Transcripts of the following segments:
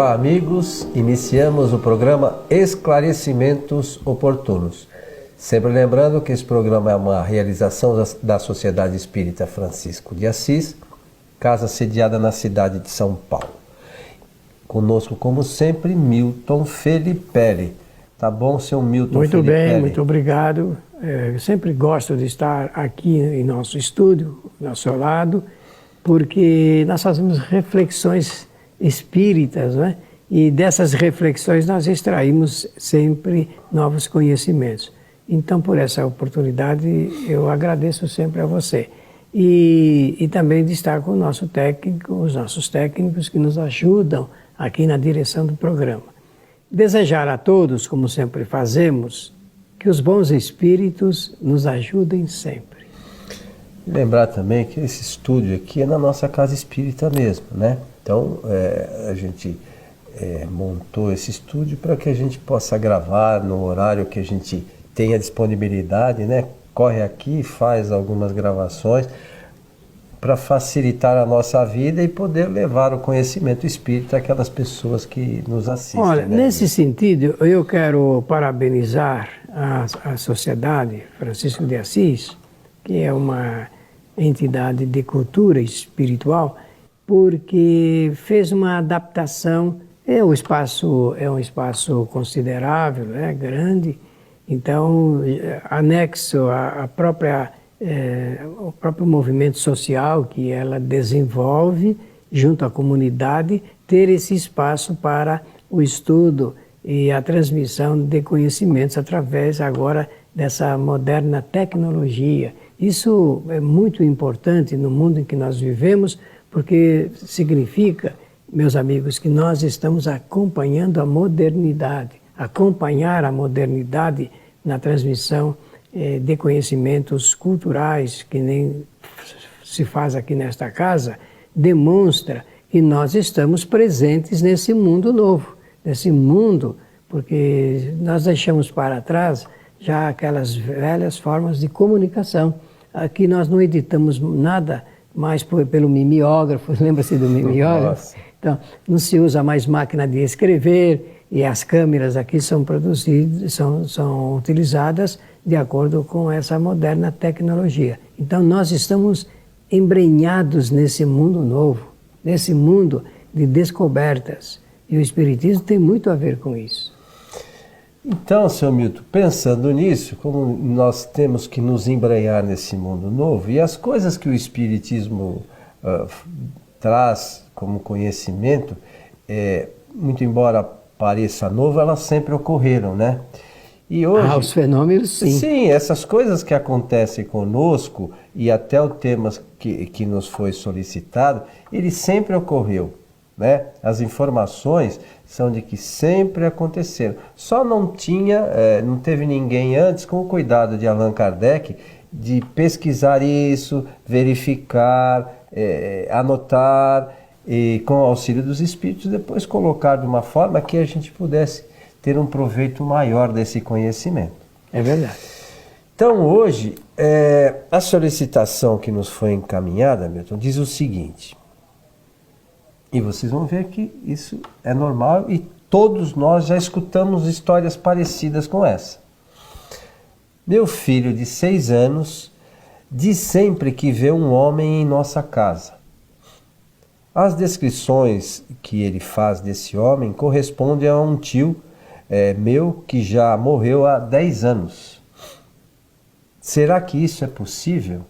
Olá, amigos. Iniciamos o programa Esclarecimentos Oportunos. Sempre lembrando que esse programa é uma realização da Sociedade Espírita Francisco de Assis, casa sediada na cidade de São Paulo. Conosco, como sempre, Milton Felipe. Tá bom, seu Milton Muito Felipe? bem, muito obrigado. Eu sempre gosto de estar aqui em nosso estúdio, ao seu lado, porque nós fazemos reflexões espíritas, né? E dessas reflexões nós extraímos sempre novos conhecimentos. Então, por essa oportunidade, eu agradeço sempre a você. E também de estar com o nosso técnico, os nossos técnicos que nos ajudam aqui na direção do programa. Desejar a todos, como sempre fazemos, que os bons espíritos nos ajudem sempre. Lembrar também que esse estúdio aqui é na nossa casa espírita mesmo, né? Então, a gente montou esse estúdio para que a gente possa gravar no horário que a gente tenha disponibilidade, né? Corre aqui, faz algumas gravações para facilitar a nossa vida e poder levar o conhecimento espírita àquelas pessoas que nos assistem. Olha, né? nesse sentido, eu quero parabenizar a Sociedade Francisco de Assis, que é uma entidade de cultura espiritual, porque fez uma adaptação. É um espaço considerável, grande. Então, anexo o próprio movimento social que ela desenvolve junto à comunidade, ter esse espaço para o estudo e a transmissão de conhecimentos através agora dessa moderna tecnologia. Isso é muito importante no mundo em que nós vivemos, porque significa, meus amigos, que nós estamos acompanhando a modernidade. Acompanhar a modernidade na transmissão de conhecimentos culturais, que nem se faz aqui nesta casa, demonstra que nós estamos presentes nesse mundo novo, nesse mundo, porque nós deixamos para trás já aquelas velhas formas de comunicação. Aqui nós não editamos nada mais pelo mimeógrafo, lembra-se do mimeógrafo? Então, não se usa mais máquina de escrever e as câmeras aqui são produzidas, são utilizadas de acordo com essa moderna tecnologia. Então, nós estamos embrenhados nesse mundo novo, nesse mundo de descobertas. E o Espiritismo tem muito a ver com isso. Então, seu Milton, pensando nisso, como nós temos que nos embrenhar nesse mundo novo, e as coisas que o Espiritismo traz como conhecimento, muito embora pareça novo, elas sempre ocorreram, né? E hoje, os fenômenos, sim. Sim, essas coisas que acontecem conosco, e até o tema que nos foi solicitado, ele sempre ocorreu, né? As informações são de que sempre aconteceram. Só não teve ninguém antes com o cuidado de Allan Kardec de pesquisar isso, verificar, anotar e com o auxílio dos espíritos depois colocar de uma forma que a gente pudesse ter um proveito maior desse conhecimento. É verdade. Então hoje, a solicitação que nos foi encaminhada, Milton, diz o seguinte, e vocês vão ver que isso é normal e todos nós já escutamos histórias parecidas com essa. Meu filho de 6 anos diz sempre que vê um homem em nossa casa. As descrições que ele faz desse homem correspondem a um tio meu que já morreu há 10 anos. Será que isso é possível?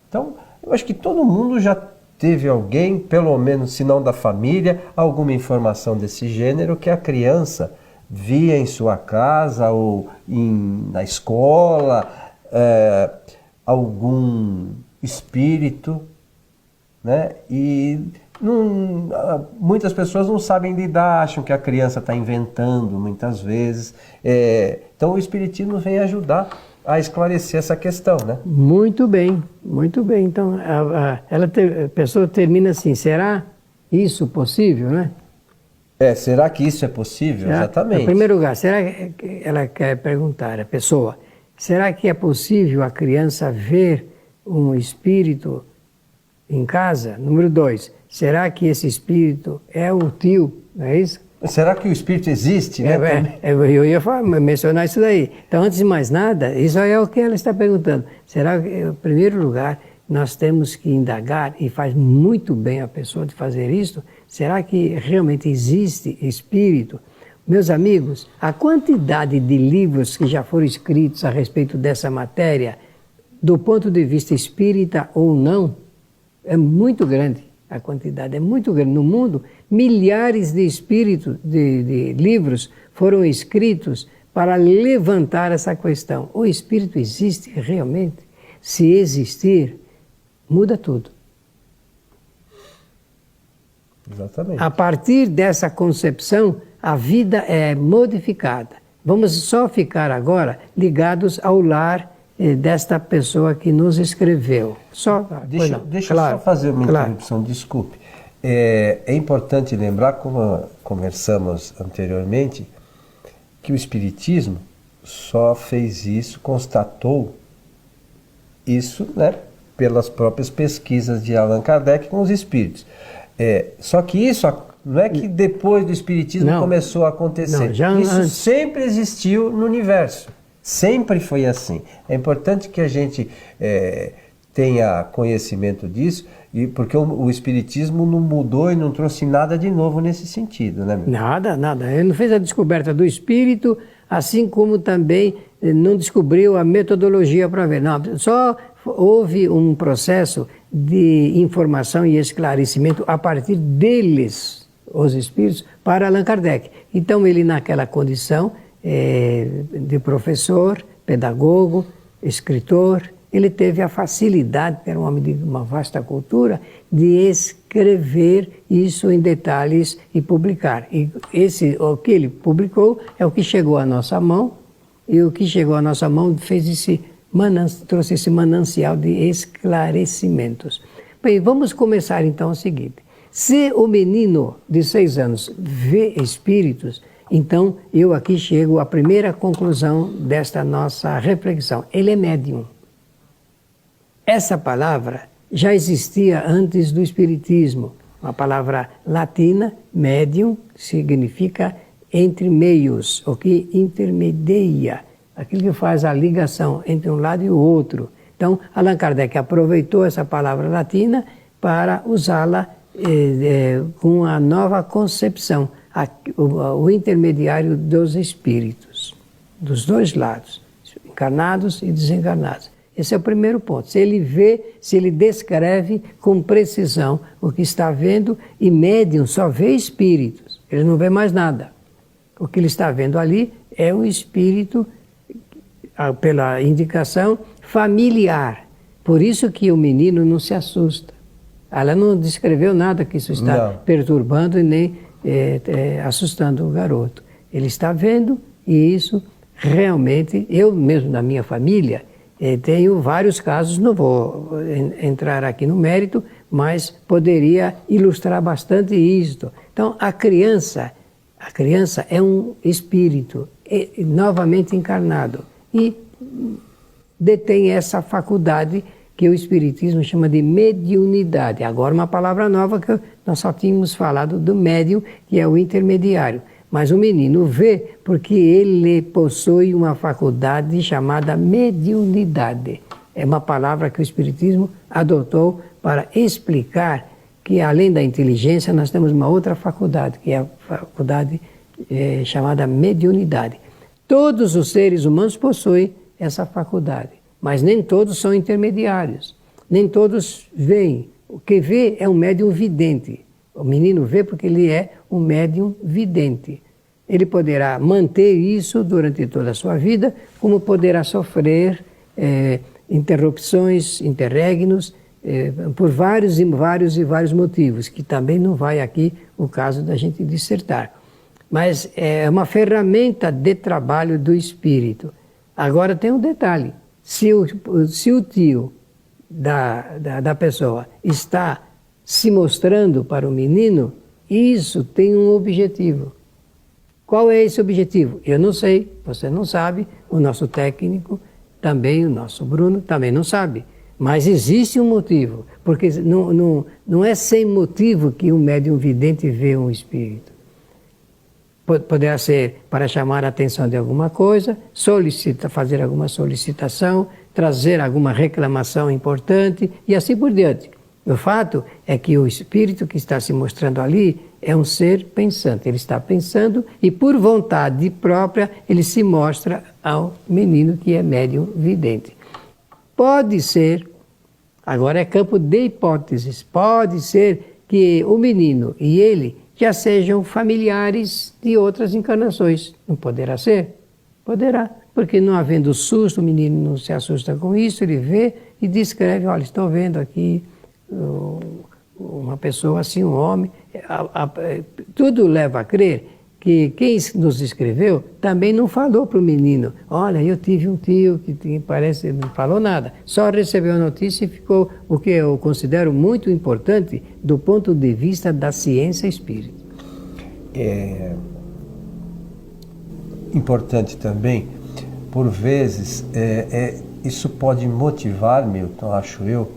Então, eu acho que todo mundo já teve alguém, pelo menos se não da família, alguma informação desse gênero que a criança via em sua casa ou na escola, algum espírito, né? E muitas pessoas não sabem lidar, acham que a criança está inventando muitas vezes. Então o Espiritismo vem ajudar a esclarecer essa questão, né? Muito bem, muito bem. Então a pessoa termina assim, será isso possível, né? Será que isso é possível? Exatamente. Em primeiro lugar, será que ela quer perguntar, a pessoa, será que é possível a criança ver um espírito em casa? Número 2, será que esse espírito é o tio, não é isso? Será que o espírito existe? Né? Eu ia mencionar isso daí. Então, antes de mais nada, isso é o que ela está perguntando. Será que, em primeiro lugar, nós temos que indagar, e faz muito bem a pessoa de fazer isso, será que realmente existe espírito? Meus amigos, a quantidade de livros que já foram escritos a respeito dessa matéria, do ponto de vista espírita ou não, é muito grande. A quantidade é muito grande. No mundo, milhares de espíritos, de livros foram escritos para levantar essa questão. O espírito existe realmente? Se existir, muda tudo. Exatamente. A partir dessa concepção, a vida é modificada. Vamos só ficar agora ligados ao lar desta pessoa que nos escreveu. Deixa eu só fazer uma interrupção, desculpe. É importante lembrar, como conversamos anteriormente, que o Espiritismo só fez isso, constatou isso, né, pelas próprias pesquisas de Allan Kardec com os espíritos. Só que isso não é que depois do Espiritismo começou a acontecer. Isso sempre existiu no universo. Sempre foi assim. É importante que a gente tenha conhecimento disso, porque o Espiritismo não mudou e não trouxe nada de novo nesse sentido, né? Nada. Ele não fez a descoberta do Espírito, assim como também não descobriu a metodologia para ver. Não, só houve um processo de informação e esclarecimento a partir deles, os Espíritos, para Allan Kardec. Então ele, naquela condição de professor, pedagogo, escritor, ele teve a facilidade, era um homem de uma vasta cultura, de escrever isso em detalhes e publicar. E o que ele publicou é o que chegou à nossa mão, e o que chegou à nossa mão trouxe esse manancial de esclarecimentos. Bem, vamos começar então o seguinte. Se o menino de 6 anos vê espíritos, então eu aqui chego à primeira conclusão desta nossa reflexão. Ele é médium. Essa palavra já existia antes do Espiritismo. Uma palavra latina, médium, significa entre meios, o que intermedia, aquilo que faz a ligação entre um lado e o outro. Então, Allan Kardec aproveitou essa palavra latina para usá-la com a nova concepção, o intermediário dos espíritos, dos dois lados, encarnados e desencarnados. Esse é o primeiro ponto. Se ele descreve com precisão o que está vendo, e médium só vê espíritos, ele não vê mais nada. O que ele está vendo ali é um espírito, pela indicação, familiar. Por isso que o menino não se assusta. Ela não descreveu nada que isso está perturbando e nem assustando o garoto. Ele está vendo, e isso realmente, eu mesmo na minha família, tenho vários casos, não vou entrar aqui no mérito, mas poderia ilustrar bastante isto. Então, a criança é um espírito novamente encarnado e detém essa faculdade que o Espiritismo chama de mediunidade. Agora uma palavra nova que nós só tínhamos falado do médium, que é o intermediário. Mas o menino vê porque ele possui uma faculdade chamada mediunidade. É uma palavra que o Espiritismo adotou para explicar que, além da inteligência, nós temos uma outra faculdade, que é a faculdade chamada mediunidade. Todos os seres humanos possuem essa faculdade, mas nem todos são intermediários, nem todos veem. O que vê é um médium vidente. O menino vê porque ele é um médium vidente. Ele poderá manter isso durante toda a sua vida, como poderá sofrer interrupções, interregnos, por vários motivos, que também não vai aqui o caso da gente dissertar. Mas é uma ferramenta de trabalho do espírito. Agora tem um detalhe, se o tio da pessoa está se mostrando para o menino, isso tem um objetivo. Qual é esse objetivo? Eu não sei, você não sabe, o nosso técnico também, o nosso Bruno também não sabe. Mas existe um motivo, porque não é sem motivo que um médium vidente vê um espírito. Poderá ser para chamar a atenção de alguma coisa, fazer alguma solicitação, trazer alguma reclamação importante e assim por diante. O fato é que o espírito que está se mostrando ali é um ser pensante. Ele está pensando e, por vontade própria, ele se mostra ao menino que é médium vidente. Pode ser, agora é campo de hipóteses, pode ser que o menino e ele já sejam familiares de outras encarnações. Não poderá ser? Poderá, porque não havendo susto, o menino não se assusta com isso, ele vê e descreve, olha, estou vendo aqui uma pessoa assim, um homem. Tudo leva a crer que quem nos escreveu também não falou para o menino, olha, eu tive um tio que parece, não falou nada, só recebeu a notícia e ficou, o que eu considero muito importante do ponto de vista da ciência espírita. É importante também, por vezes, isso pode motivar, Milton, acho eu,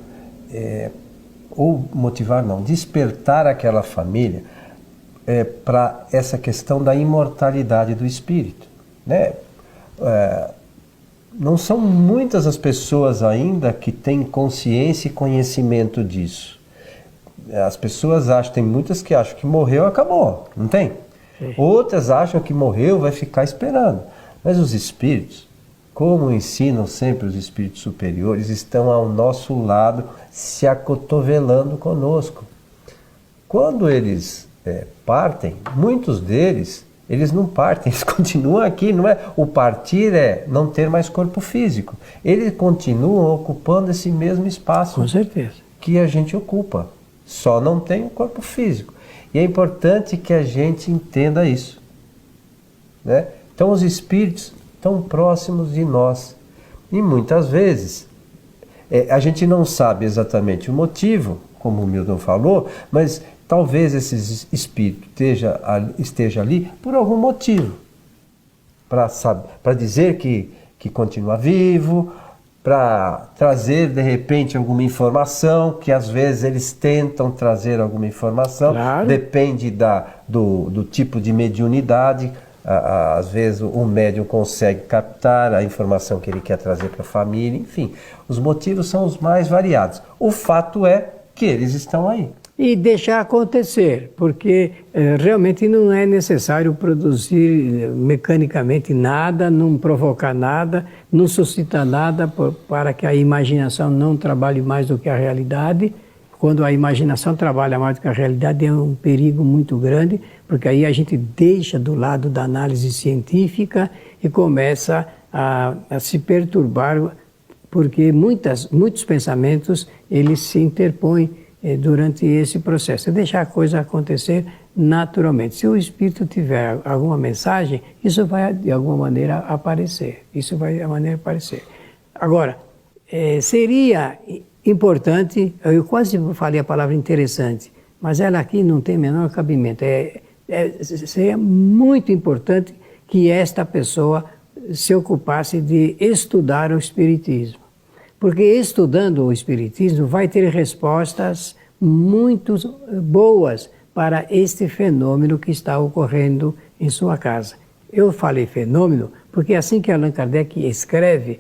ou motivar não, despertar aquela família para essa questão da imortalidade do espírito, né? Não são muitas as pessoas ainda que têm consciência e conhecimento disso. As pessoas acham, tem muitas que acham que morreu, acabou, não tem? Sim. Outras acham que morreu, vai ficar esperando. Mas os espíritos, como ensinam sempre os espíritos superiores, estão ao nosso lado, se acotovelando conosco. Quando eles partem, muitos deles, eles não partem, eles continuam aqui, não é? O partir é não ter mais corpo físico. Eles continuam ocupando esse mesmo espaço. Com certeza. Que a gente ocupa, só não tem o corpo físico. E é importante que a gente entenda isso, né? Então os espíritos estão próximos de nós. E muitas vezes a gente não sabe exatamente o motivo, como o Milton falou, mas talvez esse espírito esteja ali por algum motivo. Para dizer que continua vivo, para trazer de repente alguma informação, que às vezes eles tentam trazer alguma informação, claro. Depende do tipo de mediunidade. Às vezes o médium consegue captar a informação que ele quer trazer para a família, enfim, os motivos são os mais variados. O fato é que eles estão aí. E deixar acontecer, porque realmente não é necessário produzir mecanicamente nada, não provocar nada, não suscitar nada para que a imaginação não trabalhe mais do que a realidade. Quando a imaginação trabalha mais do que a realidade é um perigo muito grande, porque aí a gente deixa do lado da análise científica e começa a se perturbar, porque muitos pensamentos eles se interpõem durante esse processo. É deixar a coisa acontecer naturalmente. Se o espírito tiver alguma mensagem, isso vai de alguma maneira aparecer. Isso vai de alguma maneira aparecer. Agora, seria importante, eu quase falei a palavra interessante, mas ela aqui não tem menor cabimento. Seria muito importante que esta pessoa se ocupasse de estudar o Espiritismo. Porque estudando o Espiritismo vai ter respostas muito boas para este fenômeno que está ocorrendo em sua casa. Eu falei fenômeno porque assim que Allan Kardec escreve,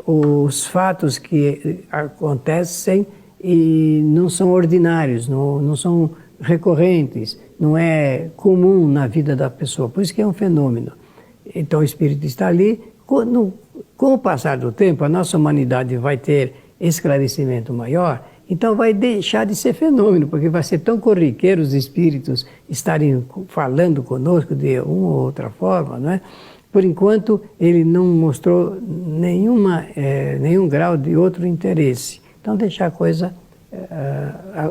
os fatos que acontecem e não são ordinários, não são recorrentes, não é comum na vida da pessoa, por isso que é um fenômeno. Então o Espírito está ali. Com o passar do tempo, a nossa humanidade vai ter esclarecimento maior, então vai deixar de ser fenômeno, porque vai ser tão corriqueiro os espíritos estarem falando conosco de uma ou outra forma, não é? Por enquanto, ele não mostrou nenhum grau de outro interesse. Então, deixar a coisa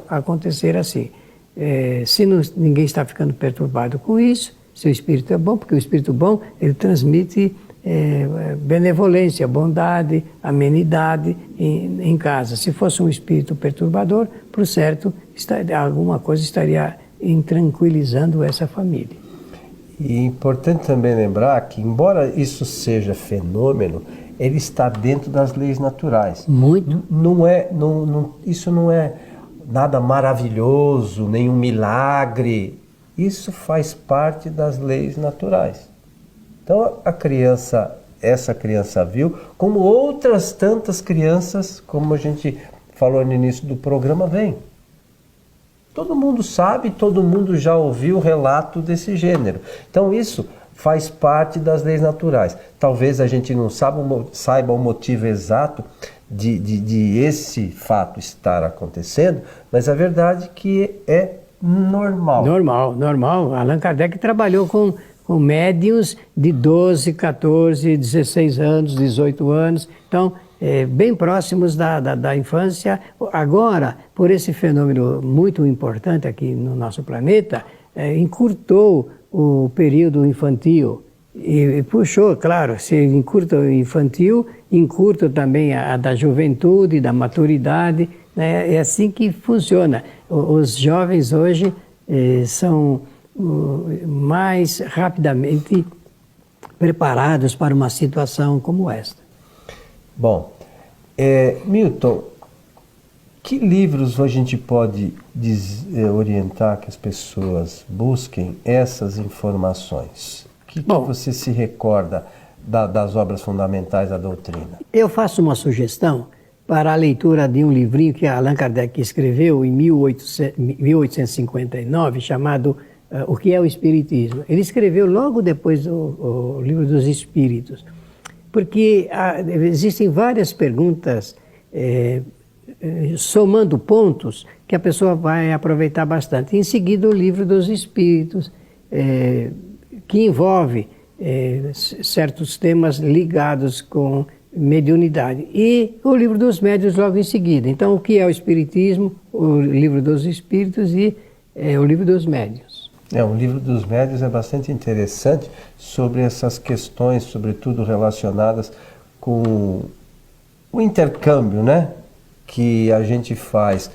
acontecer assim. Se ninguém está ficando perturbado com isso, se o espírito é bom, porque o espírito bom, ele transmite benevolência, bondade, amenidade em casa. Se fosse um espírito perturbador, por certo, alguma coisa estaria intranquilizando essa família. E é importante também lembrar que, embora isso seja fenômeno, ele está dentro das leis naturais. Muito. Isso não é nada maravilhoso, nenhum milagre. Isso faz parte das leis naturais. Então essa criança viu, como outras tantas crianças, como a gente falou no início do programa, vem. Todo mundo sabe, todo mundo já ouviu relato desse gênero. Então isso faz parte das leis naturais. Talvez a gente não saiba o motivo exato de esse fato estar acontecendo, mas a verdade é que é normal. Normal. Allan Kardec trabalhou com médiuns de 12, 14, 16 anos, 18 anos, então, bem próximos da infância. Agora, por esse fenômeno muito importante aqui no nosso planeta, encurtou o período infantil e puxou, claro, se encurta o infantil, encurta também a da juventude, da maturidade, né? É assim que funciona. Os jovens hoje são mais rapidamente preparados para uma situação como esta. Bom, Milton, que livros a gente pode orientar que as pessoas busquem essas informações? Que você se recorda das obras fundamentais da doutrina? Eu faço uma sugestão para a leitura de um livrinho que Allan Kardec escreveu em 1859, chamado O que é o Espiritismo. Ele escreveu logo depois do Livro dos Espíritos, porque existem várias perguntas somando pontos que a pessoa vai aproveitar bastante. Em seguida, o Livro dos Espíritos, que envolve certos temas ligados com mediunidade. E o Livro dos Médiuns logo em seguida. Então, o que é o Espiritismo, o Livro dos Espíritos e o Livro dos Médiuns. O Livro dos Médiuns é bastante interessante sobre essas questões, sobretudo relacionadas com o intercâmbio, né, que a gente faz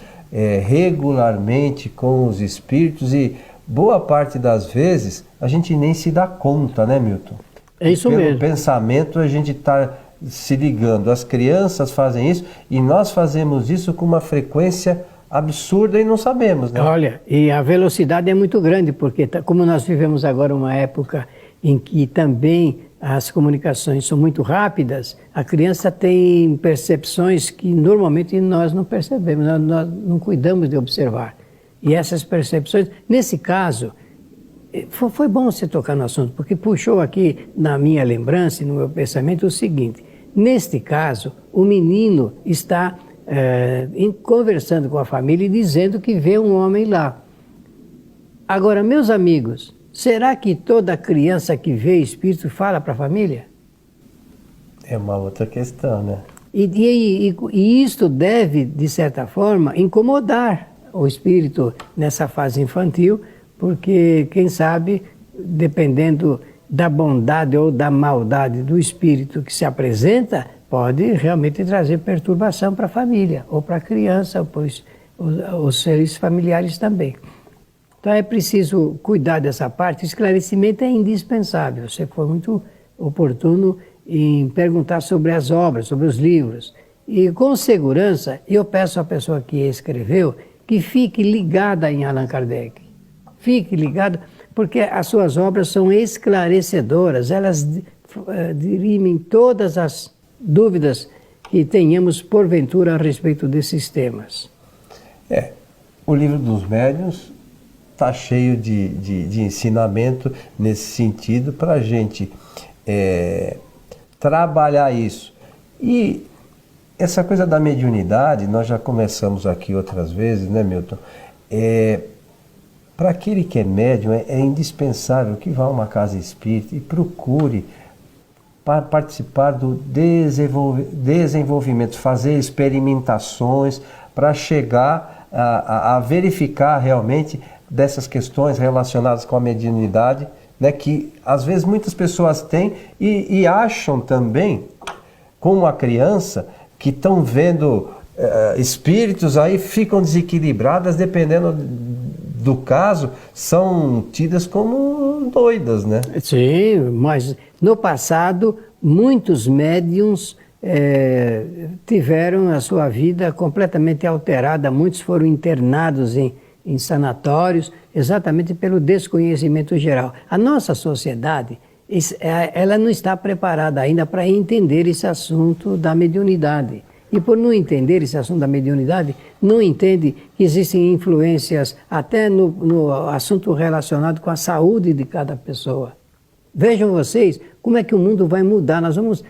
regularmente com os espíritos, e boa parte das vezes a gente nem se dá conta, né, Milton? É isso mesmo. Pelo pensamento a gente está se ligando. As crianças fazem isso e nós fazemos isso com uma frequência absurda e não sabemos, né? Olha, e a velocidade é muito grande, porque como nós vivemos agora uma época em que também as comunicações são muito rápidas, a criança tem percepções que normalmente nós não percebemos, nós não cuidamos de observar. E essas percepções, nesse caso, foi bom você tocar no assunto, porque puxou aqui na minha lembrança e no meu pensamento o seguinte: neste caso, o menino está conversando com a família e dizendo que vê um homem lá. Agora, meus amigos, será que toda criança que vê espírito fala para a família? É uma outra questão, né? E isto deve, de certa forma, incomodar o espírito nessa fase infantil, porque, quem sabe, dependendo da bondade ou da maldade do espírito que se apresenta, pode realmente trazer perturbação para a família, ou para a criança, pois os seres familiares também. Então é preciso cuidar dessa parte. Esclarecimento é indispensável. Você foi muito oportuno em perguntar sobre as obras, sobre os livros. E com segurança, eu peço à pessoa que escreveu que fique ligada em Allan Kardec. Fique ligada, porque as suas obras são esclarecedoras, elas dirimem todas as dúvidas que tenhamos porventura a respeito desses temas. O Livro dos Médiuns está cheio de ensinamento nesse sentido para a gente trabalhar isso. E essa coisa da mediunidade, nós já começamos aqui outras vezes, né, Milton? Para aquele que é médium, é indispensável que vá a uma casa espírita e procure participar do desenvolvimento, fazer experimentações para chegar a verificar realmente dessas questões relacionadas com a mediunidade, né, que às vezes muitas pessoas têm e acham também, como a criança, que estão vendo espíritos, aí ficam desequilibradas, dependendo do caso, são tidas como doidas, né? Sim, mas no passado muitos médiuns tiveram a sua vida completamente alterada, muitos foram internados em em sanatórios, exatamente pelo desconhecimento geral. A nossa sociedade, ela não está preparada ainda para entender esse assunto da mediunidade. E por não entender esse assunto da mediunidade, não entende que existem influências até no assunto relacionado com a saúde de cada pessoa. Vejam vocês como é que o mundo vai mudar. Nós vamos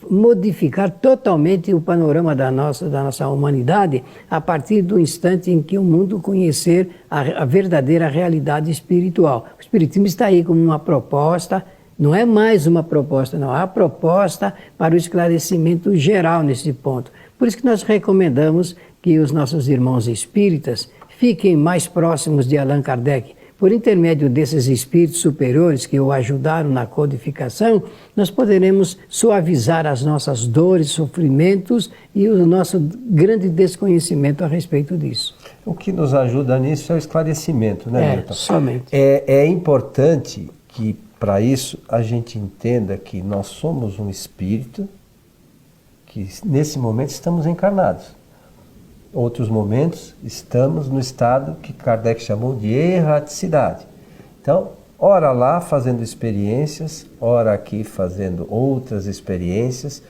modificar totalmente o panorama da nossa humanidade a partir do instante em que o mundo conhecer a verdadeira realidade espiritual. O Espiritismo está aí como uma proposta, não é mais uma proposta, não, é a proposta para o esclarecimento geral nesse ponto. Por isso que nós recomendamos que os nossos irmãos espíritas fiquem mais próximos de Allan Kardec. Por intermédio desses espíritos superiores que o ajudaram na codificação, nós poderemos suavizar as nossas dores, sofrimentos e o nosso grande desconhecimento a respeito disso. O que nos ajuda nisso é o esclarecimento, né, Milton? Somente. É importante que, para isso, a gente entenda que nós somos um espírito, que nesse momento estamos encarnados. Outros momentos, estamos no estado que Kardec chamou de erraticidade. Então, ora lá fazendo experiências, ora aqui fazendo outras experiências,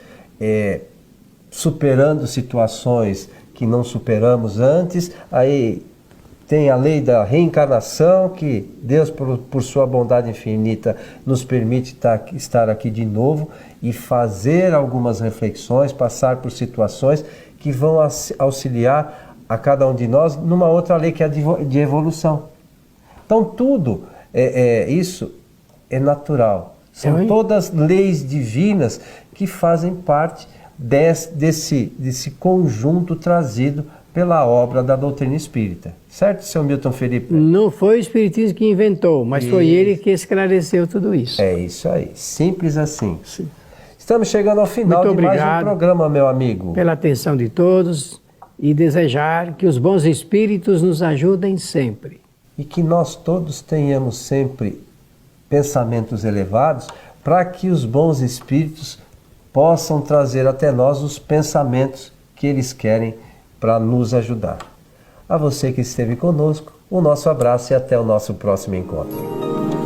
superando situações que não superamos antes. Aí tem a lei da reencarnação, que Deus, por sua bondade infinita, nos permite estar aqui de novo e fazer algumas reflexões, passar por situações que vão auxiliar a cada um de nós numa outra lei que é a de evolução. Então tudo isso é natural. São todas leis divinas que fazem parte desse conjunto trazido pela obra da doutrina espírita. Certo, seu Milton Felipe? Não foi o Espiritismo que inventou, mas foi ele que esclareceu tudo isso. É isso aí, simples assim. Sim. Estamos chegando ao final Muito de mais um programa, meu amigo. Pela atenção de todos e desejar que os bons espíritos nos ajudem sempre. E que nós todos tenhamos sempre pensamentos elevados para que os bons espíritos possam trazer até nós os pensamentos que eles querem para nos ajudar. A você que esteve conosco, o nosso abraço e até o nosso próximo encontro.